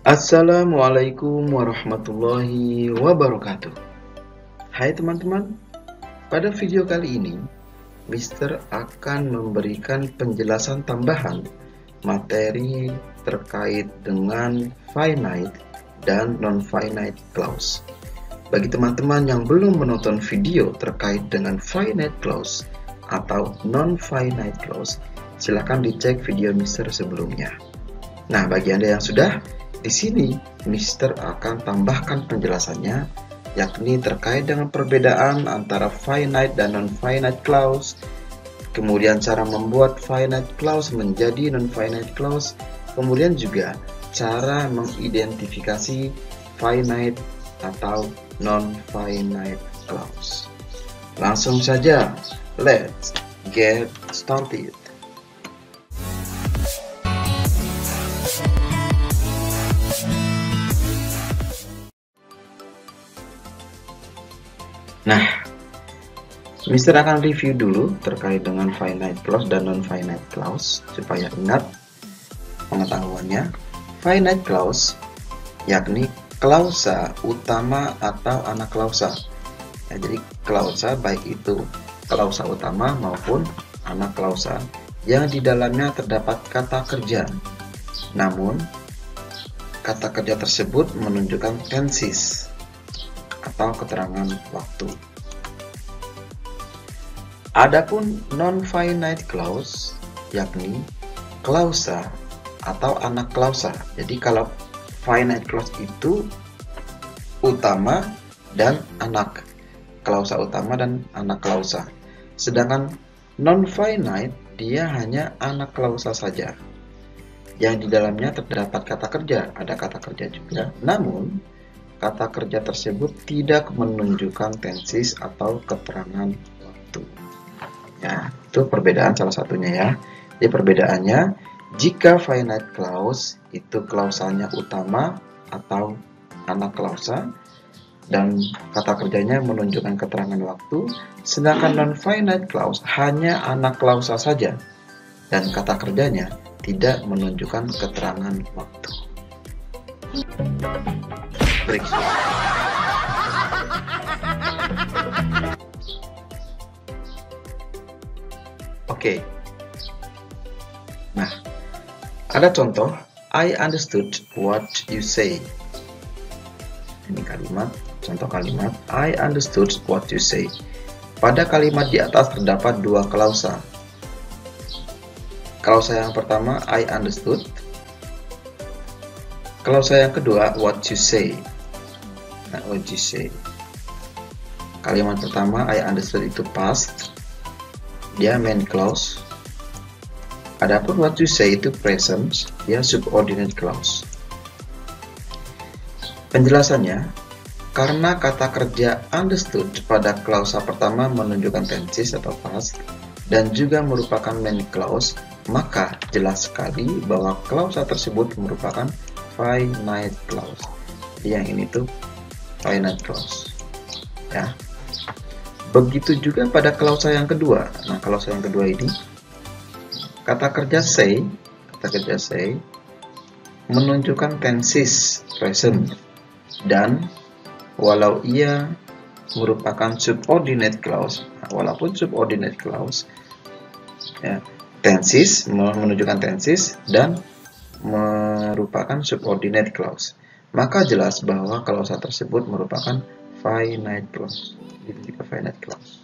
Assalamualaikum warahmatullahi wabarakatuh. Hai teman-teman, pada video kali ini Mister akan memberikan penjelasan tambahan materi terkait dengan finite dan non-finite clause. Bagi teman-teman yang belum menonton video terkait dengan finite clause atau non-finite clause, silakan dicek video Mister sebelumnya. Nah, bagi Anda yang sudah, di sini Mister akan tambahkan penjelasannya, yakni terkait dengan perbedaan antara finite dan non-finite clause, kemudian cara membuat finite clause menjadi non-finite clause, kemudian juga cara mengidentifikasi finite atau non-finite clause. Langsung saja, let's get started. Nah, Mister akan review dulu terkait dengan finite clause dan non-finite clause supaya ingat pengetahuannya. Finite clause yakni klausa utama atau anak klausa. Ya, jadi klausa baik itu klausa utama maupun anak klausa yang di dalamnya terdapat kata kerja. Namun, kata kerja tersebut menunjukkan tenses atau keterangan waktu. Adapun non-finite clause yakni klausa atau anak klausa. Jadi kalau finite clause itu utama dan anak, klausa utama dan anak klausa. Sedangkan non-finite dia hanya anak klausa saja. Yang di dalamnya terdapat kata kerja, ada kata kerja juga. Namun kata kerja tersebut tidak menunjukkan tenses atau keterangan waktu. Ya, itu perbedaan salah satunya ya. Jadi perbedaannya, jika finite clause itu klausanya utama atau anak klausa dan kata kerjanya menunjukkan keterangan waktu, sedangkan non-finite clause hanya anak klausa saja dan kata kerjanya tidak menunjukkan keterangan waktu. Oke. Nah, ada contoh I understood what you say. Ini kalimat, contoh kalimat I understood what you say. Pada kalimat di atas terdapat dua klausa. Klausa yang pertama I understood. Klausa yang kedua what you say. Nah, what you say. Kalimat pertama I understood itu past, dia main clause. Adapun what you say itu present, dia subordinate clause. Penjelasannya, karena kata kerja understood pada klausa pertama menunjukkan tenses atau past dan juga merupakan main clause, maka jelas sekali bahwa klausa tersebut merupakan finite clause. Yang ini tuh finite clause. Ya. Begitu juga pada klausa yang kedua. Nah, klausa yang kedua ini kata kerja say menunjukkan tenses present dan walau ia merupakan subordinate clause, walaupun subordinate clause ya, tenses menunjukkan tenses dan merupakan subordinate clause, maka jelas bahwa klausa tersebut merupakan finite clause. Itu juga finite clause.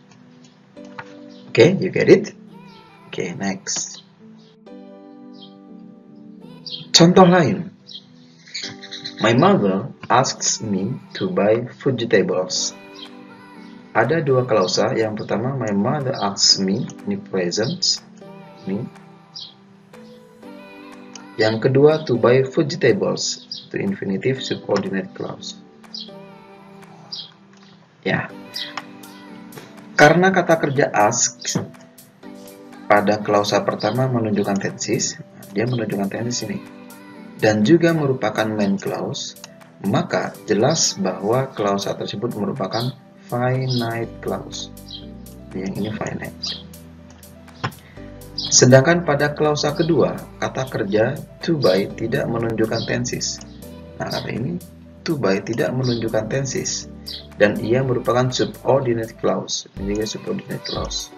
Okay, you get it? Okay, next. Contoh lain. My mother asks me to buy vegetables. Ada dua klausa. Yang pertama, my mother asks me, ini present, me. Yang kedua, to buy vegetables, itu infinitive subordinate clause. Ya. Karena kata kerja ask pada klausa pertama menunjukkan tenses, dia menunjukkan tenses ini, dan juga merupakan main clause, maka jelas bahwa klausa tersebut merupakan finite clause. Yang ini finite. Sedangkan pada klausa kedua, kata kerja to buy tidak menunjukkan tenses. Nah, kata ini to by tidak menunjukkan tenses dan ia merupakan subordinate clause. Ini juga subordinate clause.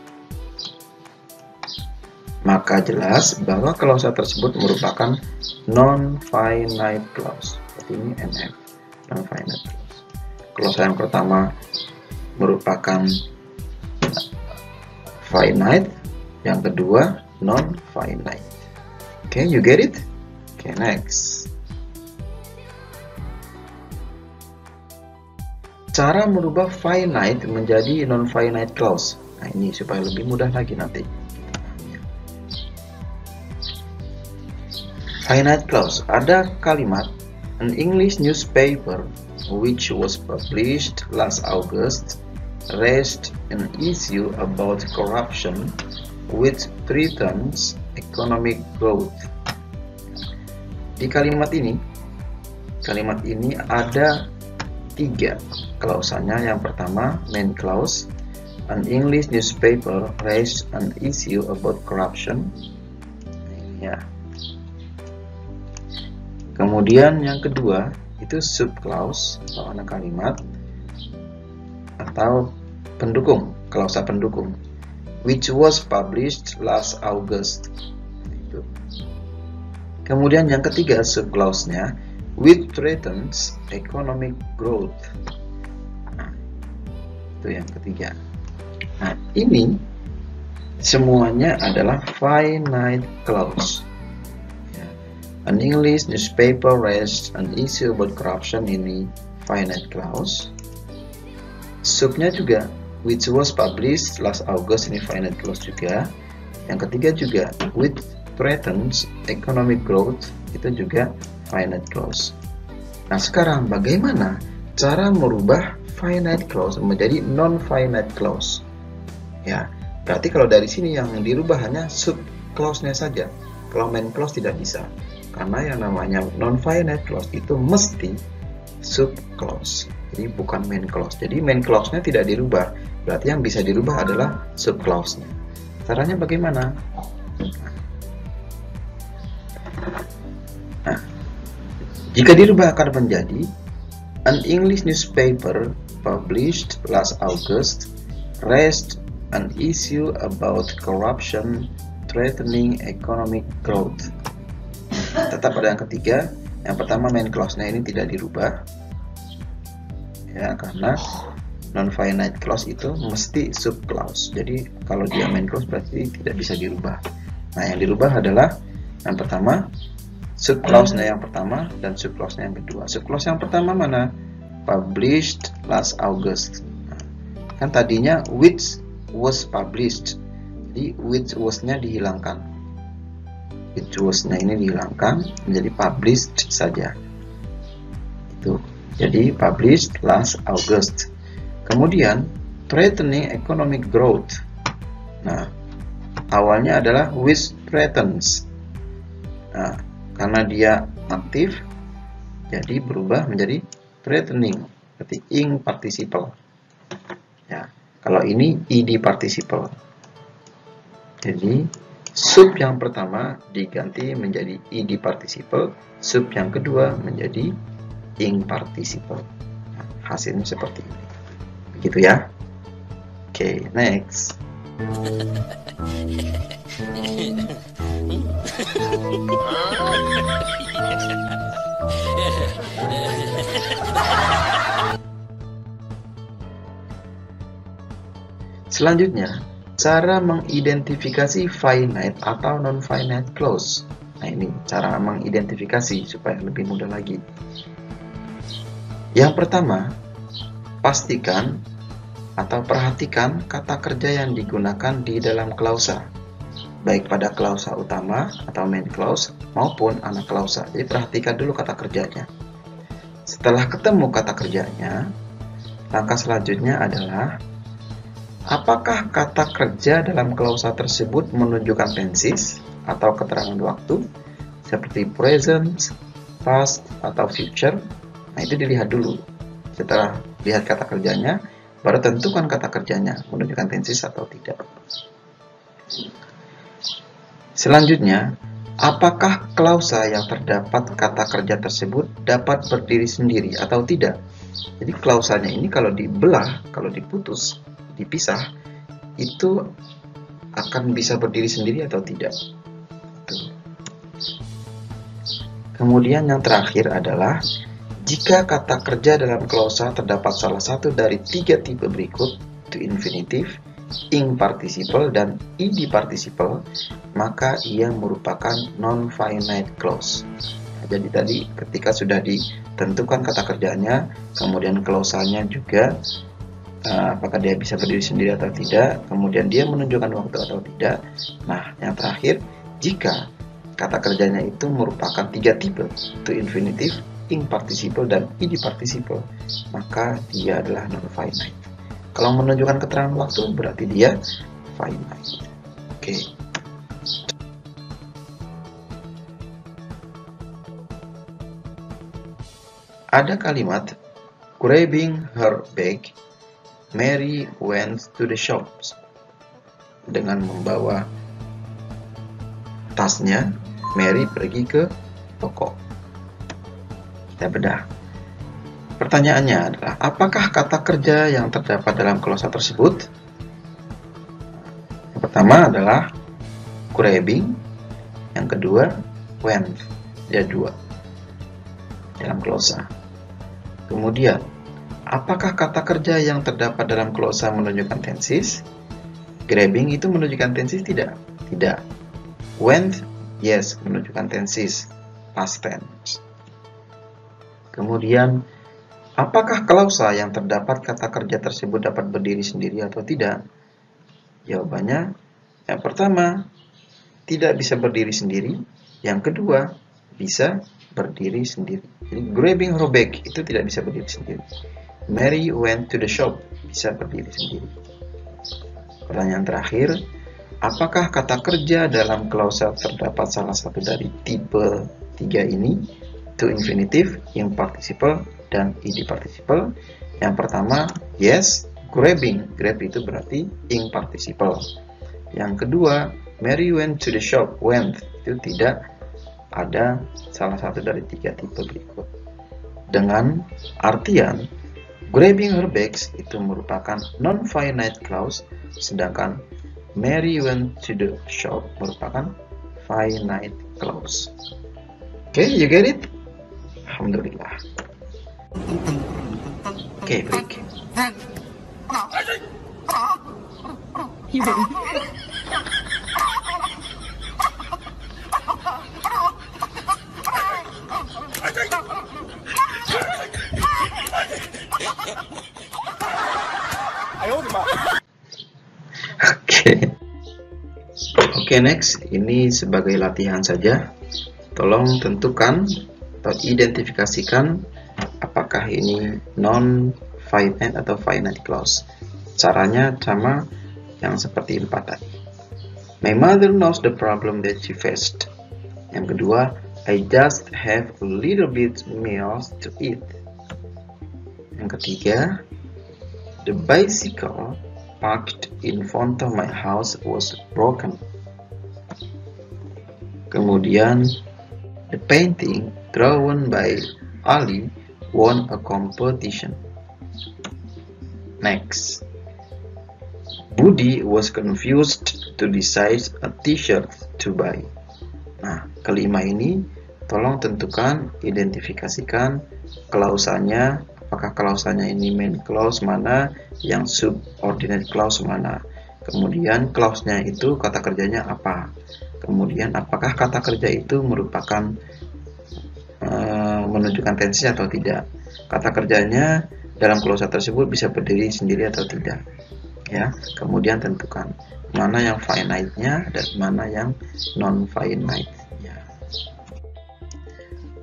Maka jelas bahwa klausa tersebut merupakan non-finite clause. Seperti ini NF, non-finite clause. Klausa yang pertama merupakan finite, yang kedua non-finite. Okay, you get it? Okay, next. Cara merubah finite menjadi non-finite clause. Nah, ini supaya lebih mudah lagi nanti. Finite clause. Ada kalimat an English newspaper which was published last August raised an issue about corruption which threatens economic growth. Di kalimat ini ada 3 klausanya. Yang pertama main clause, an English newspaper raised an issue about corruption. Ya. Kemudian yang kedua itu subclause atau anak kalimat atau pendukung, klausa pendukung, which was published last August. Itu. Kemudian yang ketiga subclause-nya, which threatens economic growth. Nah, itu yang ketiga. Nah, ini semuanya adalah finite clause. An English newspaper raised an issue about corruption, ini finite clause. Subnya juga which was published last August, ini finite clause juga. Yang ketiga juga which threatens economic growth, itu juga finite clause. Nah, sekarang bagaimana cara merubah finite clause menjadi non-finite clause? Ya, berarti kalau dari sini yang dirubah hanya sub clause-nya saja. Kalau main clause tidak bisa. Karena yang namanya non-finite clause itu mesti sub clause, jadi bukan main clause. Jadi main clause-nya tidak dirubah, berarti yang bisa dirubah adalah sub clause-nya. Caranya bagaimana? Nah, jika dirubah akan menjadi an English newspaper published last August raised an issue about corruption threatening economic growth. Tetap pada yang ketiga. Yang pertama main clause-nya ini tidak dirubah ya, karena non-finite clause itu mesti sub clause. Jadi kalau dia main clause berarti tidak bisa dirubah. Nah, yang dirubah adalah yang pertama sub clause-nya yang pertama dan sub clause-nya yang kedua. Sub clause yang pertama mana? Published last August. Nah, kan tadinya which was published, jadi which was-nya dihilangkan. Which was-nya ini dihilangkan menjadi published saja. Itu. Jadi published last August. Kemudian threatening economic growth. Nah, awalnya adalah which threatens. Nah, karena dia aktif jadi berubah menjadi threatening, berarti ing participle. Ya, kalau ini id participle. Jadi sub yang pertama diganti menjadi id participle, sub yang kedua menjadi ing participle. Nah, hasilnya seperti ini. Begitu ya. Oke, next. Selanjutnya, cara mengidentifikasi finite atau non-finite clause. Nah, ini cara mengidentifikasi supaya lebih mudah lagi. Yang pertama, pastikan atau perhatikan kata kerja yang digunakan di dalam klausa, baik pada klausa utama atau main clause maupun anak klausa. Jadi perhatikan dulu kata kerjanya. Setelah ketemu kata kerjanya, langkah selanjutnya adalah apakah kata kerja dalam klausa tersebut menunjukkan tenses atau keterangan waktu seperti present, past, atau future. Nah, itu dilihat dulu. Setelah lihat kata kerjanya, baru tentukan kata kerjanya menunjukkan tenses atau tidak. Selanjutnya, Apakah klausa yang terdapat kata kerja tersebut dapat berdiri sendiri atau tidak? Jadi klausanya ini kalau dibelah, kalau diputus, dipisah, itu akan bisa berdiri sendiri atau tidak. Tuh. Kemudian yang terakhir adalah jika kata kerja dalam klausa terdapat salah satu dari 3 tipe berikut, to infinitive, ing participle, dan id participle, maka ia merupakan non-finite clause. Jadi tadi ketika sudah ditentukan kata kerjanya, kemudian klausanya juga apakah dia bisa berdiri sendiri atau tidak, kemudian dia menunjukkan waktu atau tidak. Nah, yang terakhir, jika kata kerjanya itu merupakan 3 tipe, to infinitive, ing participle, dan id participle, maka dia adalah non-finite. Kalau menunjukkan keterangan waktu berarti dia finite. Oke. Ada kalimat grabbing her bag, Mary went to the shops. Dengan membawa tasnya, Mary pergi ke toko. Kita bedah. Pertanyaannya adalah, apakah kata kerja yang terdapat dalam klausa tersebut? Yang pertama adalah grabbing, yang kedua went. Ada 2 dalam klausa. Kemudian, apakah kata kerja yang terdapat dalam klausa menunjukkan tenses? Grabbing itu menunjukkan tenses tidak? Tidak. Went, yes, menunjukkan tenses, past tense. Kemudian, apakah klausa yang terdapat kata kerja tersebut dapat berdiri sendiri atau tidak? Jawabannya, yang pertama, tidak bisa berdiri sendiri. Yang kedua, bisa berdiri sendiri. Jadi, grabbing her bag itu tidak bisa berdiri sendiri. Mary went to the shop, bisa berdiri sendiri. Pertanyaan terakhir, apakah kata kerja dalam klausa terdapat salah satu dari tipe 3 ini? To infinitive, ing participle, dan id participle. Yang pertama, yes, grabbing. Grab itu berarti ing participle. Yang kedua, Mary went to the shop. Went itu tidak ada salah satu dari 3 tipe berikut. Dengan artian, grabbing her bags itu merupakan non-finite clause, sedangkan Mary went to the shop merupakan finite clause. Oke, you get it? Alhamdulillah. Oke, break. Oke, next. Ini sebagai latihan saja. Tolong tentukan atau identifikasikan apakah ini non-finite atau finite clause. Caranya sama yang seperti 4 tadi. My mother knows the problem that she faced. Yang kedua, I just have a little bit meals to eat. Yang ketiga, the bicycle parked in front of my house was broken. Kemudian, the painting drawn by Ali won a competition. Next, Budi was confused to decide a t-shirt to buy. Nah, kelima ini tolong tentukan, identifikasikan klausanya. Apakah klausanya ini main clause mana, yang subordinate clause mana. Kemudian clause-nya itu kata kerjanya apa. Kemudian apakah kata kerja itu merupakan menunjukkan tenses atau tidak. Kata kerjanya dalam klausa tersebut bisa berdiri sendiri atau tidak. Ya, kemudian tentukan mana yang finite-nya dan mana yang non-finite-nya.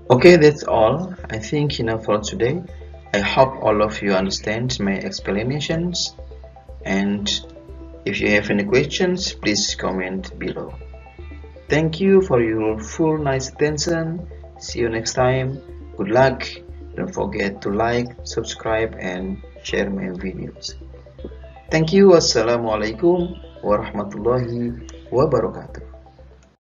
Okay, that's all. I think enough for today. I hope all of you understand my explanations, and if you have any questions, please comment below. Thank you for your full nice attention. See you next time. Good luck. Don't forget to like, subscribe, and share my videos. Thank you. Wassalamualaikum warahmatullahi wabarakatuh.